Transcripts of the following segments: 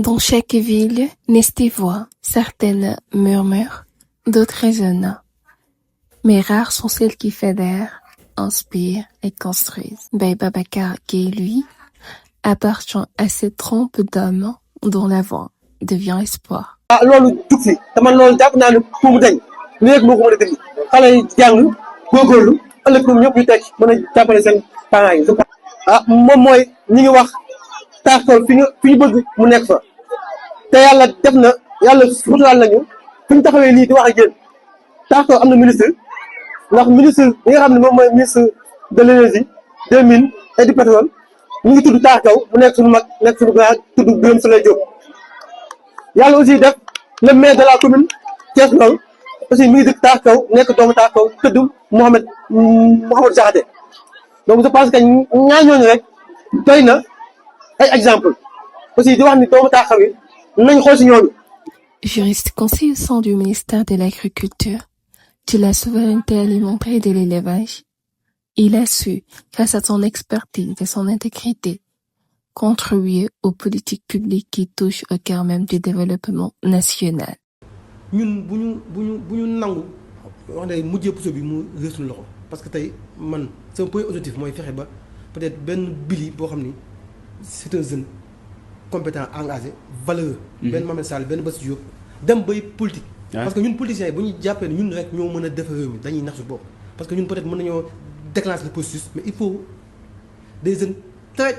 Dans chaque ville naissent des voix, certaines murmurent, d'autres résonnent. Mais rares sont celles qui fédèrent, inspirent et construisent. Baye Babacar Gueye, lui, appartient à cette trompe d'hommes dont la voix devient espoir. loolu jug fi te man loolu jàpp naa ne pour mu dañ léegi moo ko mën a déglu xale yi jàng góorgóorlu ëllëg ñoom ñëpp ñu tekk mën a jàppale seen parents yi. moom mooy ñi ngi wax taaxal fi ñu bëgg mu nekk fa te yàlla def na yàlla suturaal nañu fi ñu taxawee nii di wax ak yéen taaxal am na ministre ndax ministre bi nga xam ne moom mooy ministre de l'énergie des mines et du pétrole ñu ngi tudd taaxaw mu nekk suñu mag nekk suñu grand tudd Birame Souleye Diop. yàlla aussi def le maire de la commune Thiès Nord aussi mi ngi dëkk Takaw nekk doomu Takaw tudd Mouhamed Diakhaté donc je pense que ñaar ñooñu rek doy na ay exemple aussi di wax ni doomu Takaw yi nañ xool si ñooñu. Juriste conseiller au sein du ministère de l'Agriculture, de la souveraineté alimentaire et de l'élevage, il a su, grâce à son expertise et son intégrité, contribuer aux politiques publiques qui touchent au cœur même du développement national. ñun bu ñu nangu wax ne mujjee puso bi mu réesul loxo parce que tey man sama point objectif mooy fexe ba peut-être benn Billy boo xam ni c'est un jeune compétent engagé valeureux. benn Mamadou Sall benn Bassirou Diop dem bay politique. parce que ñun politiciens yi bu ñu jàppee ne ñun rek ñoo mën a defar réew mi dañuy nax su bopp parce que ñun peut-être mën nañoo déclencher le processus mais il faut des jeunes très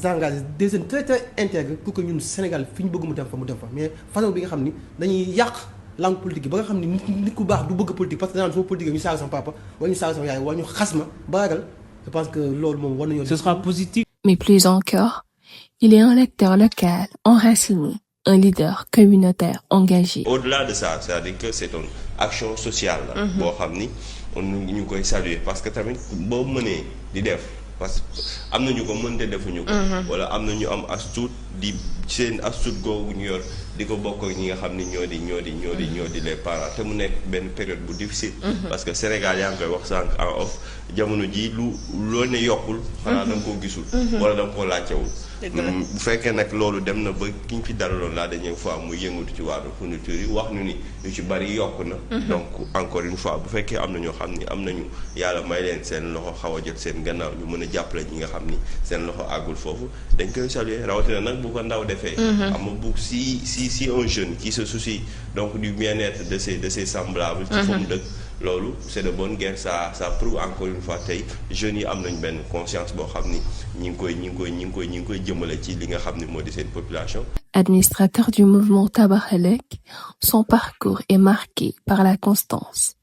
engagés, des jeunes très intègres pour que ñun Sénégal fi ñu bëgg mu dem fa mais façon bi nga xam ni dañuy yàq langue politique ba nga xam ni nit ku baax du bëgg politique parce que danaan soo politique ñu saaga sama papa wala ñu saaga sama yaay wala ñu xas ma ba ragal je pense que loolu moom war nañoo. Ce sera positif. Mais plus encore, il est un acteur local, enraciné, un leader communautaire engagé. Au-delà de ça, c'est-à-dire que c'est une action sociale la boo xam ni ñu koy saluer parce que tamit boo mënee di def parce que am na ñu ko mën te defuñu ko. wala am na ñu am as tuut di seen as tuut googu ñu yor di ko bokk ak ñi nga xam ni ñoo di les parents te mu nekk benn période bu difficile. parce que Sénégal yaa ngi koy wax sànq en off jamono ji loo ne yokkul. xanaa da nga koo gisul. wala da nga koo laajtewul. bu fekkee nag loolu dem na ba ki ñu fi dalaloon la dernière fois muy yëngatu ci wàllu fourniture yi wax nu ni yu ci bari yokk na. donc encore une fois bu fekkee am na ñoo xam ni am nañu yàlla may leen seen loxo xaw a jot seen gannaaw ñu mën a jàppale ñi nga xam ni seen loxo àggul foofu dañ koy saluer rawatina nag bu ko ndaw defee. am bu si un jeune qui se soucie donc du bien-être de ses semblables. ci fa mu dëkk loolu c'est de bonne guerre ça prouve encore une fois tey jeunes yi am nañ benn conscience boo xam ni ñi ngi koy jëmale ci li nga xam ni moo di seen population. Administrateur du mouvement Tabaxalek, son parcours est marqué par la constance.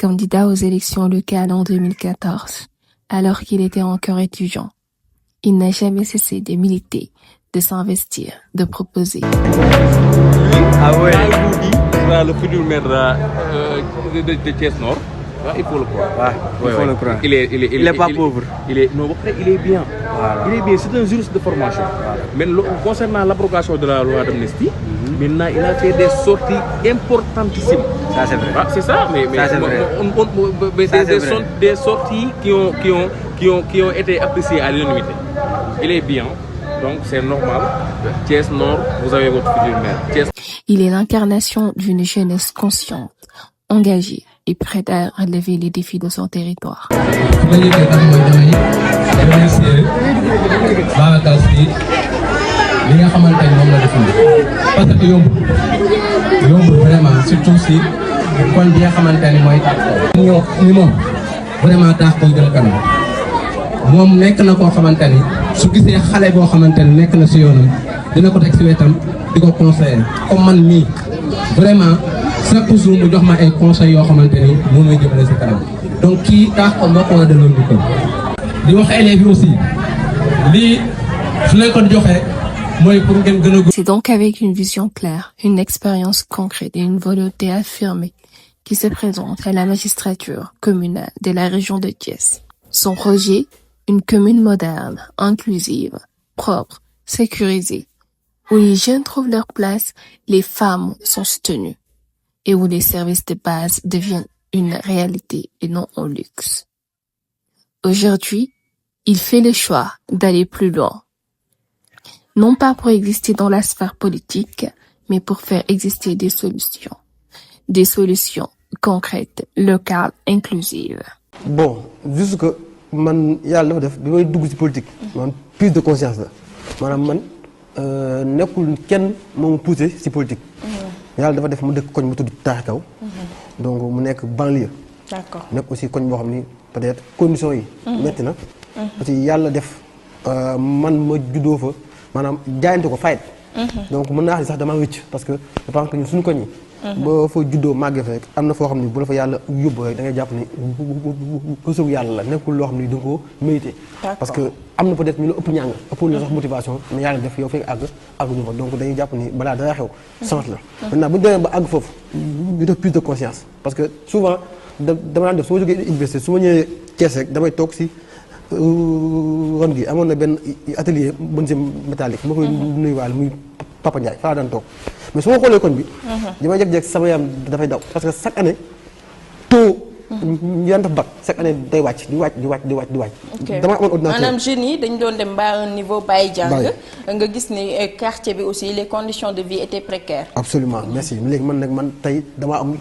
Candidat aux élections locales en 2014, alors qu'il était encore étudiant. Il n'a jamais cessé de militer, de s'investir, de proposer. Ah ouais. Le futur maire de Thiès Nord. Ouais, il faut le croire. Il faut le croire. Il est pas pauvre. Il est non, il est bien. Voilà. Il est bien, c'est un juriste de formation. Voilà. Mais concernant l'abrogation de la loi d'amnistie, maintenant il a fait des sorties importantissimes. Ça c'est vrai. Ah, c'est ça, mais Ça, c'est vrai. des sorties qui ont été appréciées à l'unanimité. Il est bien, donc c'est normal. Thiès Nord, vous avez votre futur maire. Thiès. Il est l'incarnation d'une jeunesse consciente, engagée et prête à relever les défis de son territoire. li nga xamante ni moom la def parce que yombul vraiment surtout si kon bi nga xamante ni mooy ñoo ni moom vraiment taax koy gën a kanam moom nekk na koo xamante ni su gisee xale boo xamante ni nekk na si yoonam dina ko teg si wetam di ko conseiller comme man mii vraiment chaque jour mu jox ma ay conseils yoo xamante ni moom mooy jëmale si kanam donc kii taax ko moo ko war a delloo ñu ko di wax élèves yi aussi lii su leen ko joxee C'est donc avec une vision claire, une expérience concrète et une volonté affirmée qui se présente à la magistrature communale de la région de Thiès. Son projet, une commune moderne, inclusive, propre, sécurisée, où les jeunes trouvent leur place, les femmes sont soutenues et où les services de base deviennent une réalité et non un luxe. Aujourd'hui, il fait le choix d'aller plus loin. Non pas pour exister dans la sphère politique, mais pour faire exister des solutions. Des solutions concrètes, locales, inclusives. Bon, juste que man yàlla dafa def bi may dugg ci politique man prise de conscience la maanaam man nekkul kenn moo ma poussé ci politique. Yàlla dafa def mu dëkk koñ mu tudd Taaxi Kaw. Donc mu nekk banlieue. D'accord. Nekk aussi koñ boo xam ni peut-être conditions yi. metti na. Aussi yàlla def man ma juddoo fa. maanaam jaayante ko fayet donc mën naa wax ni sax damaa wëcc parce que je pense que ñun suñu koñ yi boo fa juddoo màggee fa rek am na foo xam ni bu la fa yàlla yóbbu rek da ngay jàpp ni bësëgu yàlla la nekkul loo xam ni da nga koo mérité parce que am na peut-être ñu la ëpp ñàng ëpp la sax motivation mais yàlla def yow fekk àgguñu fa donc dañuy jàpp ni balaa dara xew sens la maintenant bu ñu demee ba àgg foofu ñu def plus de conscience parce que souvent dama daan def su ma jógee université su ma ñëwee Thiès rek damay toog si ron gi amoon na benn atelier menuisier métallique ma koy nuyuwaale muy Papa Ndiaye fa daan toog mais su ma xoolee koñ bi damay jékki-jékki sama yaram dafay daw parce que chaque année taux ñu daan def bac chaque année day wàcc di wàcc dama amoon ordinateur maanaam jeunes yi dañ doon dem ba un niveau bàyyi jàng nga gis ni quartier bi aussi les conditions de vie étaient précaires. Absolument merci léegi man tey damaa am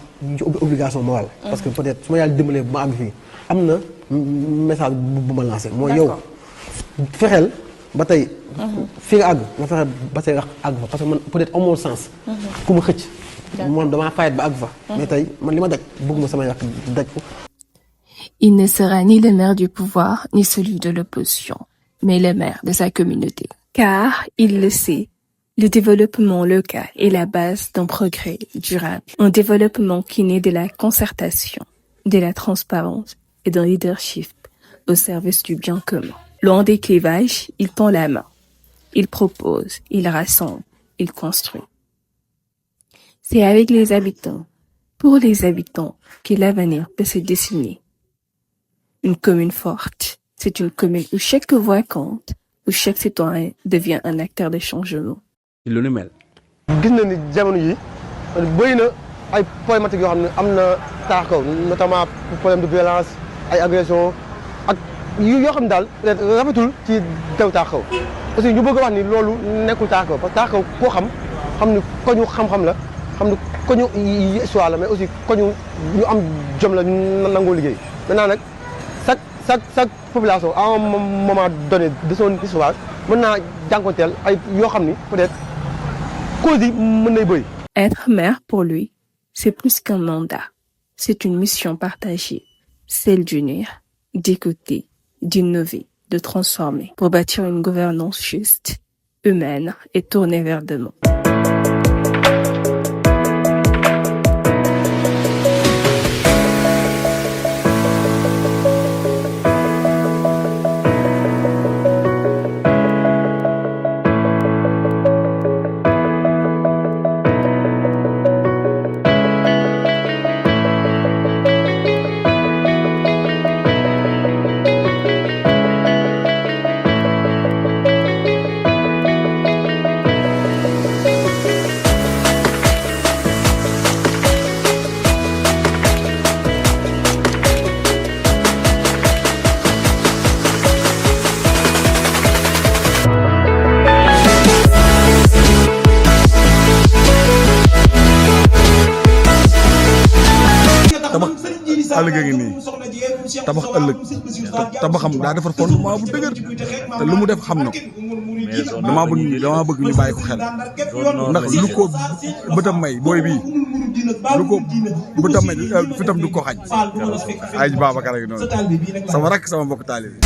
obligation morale parce que peut-être su ma yàlla dimbalee bu ma àgg fii am na message bu ma lancé mooy yow fexeel ba tey fi nga àgg nga fexe ba tey àgg fa parce que man peut-être amoon sens ku ma xëcc moom damaa fayet ba àgg fa mais tey man li ma daj bëgguma sama yàq daj ko. Il ne sera ni le maire du pouvoir ni celui de l'opposition mais le maire de sa communauté car il le sait, le développement local est la base d'un progrès durable, un développement qui naît de la concertation, de la transparence et d'un leadership au service du bien commun. Loin des clivages, il tend la main. Il propose, il rassemble, il construit. C'est avec les habitants, pour les habitants, que l'avenir peut se dessiner. Une commune forte, c'est une commune où chaque voix compte, où chaque citoyen devient un acteur de changement. lu ni mel. gis na ni jamono yi bëri na ay problématiques yoo xam ne am na Taaxi Kaw notamment problème de violence ay agression ak yoo xam ne daal rafetul ci teew Taaxi Kaw aussi ñu bëgg a wax ni loolu nekkul Taaxi Kaw parce que Taaxi Kaw koo xam ni koñu xam-xam la xam ni koñu histoire la mais aussi koñu ñu am jom la ñu nangoo liggéey maintenant nag chaque population à un moment donné de son histoire mën naa jànkonteel ay yoo xam ni peut-être cause yi mën nay bëri. Être maire pour lui, c'est plus qu'un mandat. C'est une mission partagée, celle d'unir, d'écouter, d'innover, de transformer pour bâtir une gouvernance juste, humaine et tournée vers demain. ëllëg a ngi nii tabax ëllëg tabaxam daa defar fondement bu dëgër te lu mu def xam na ko damaa bëgg ñu bàyyi ko xel ndax lu ko bëtam may booy bii lu ko bëtam may fitam du ko xañ ay Babacar a ngi noonu sama rakk sama mbokk taalibe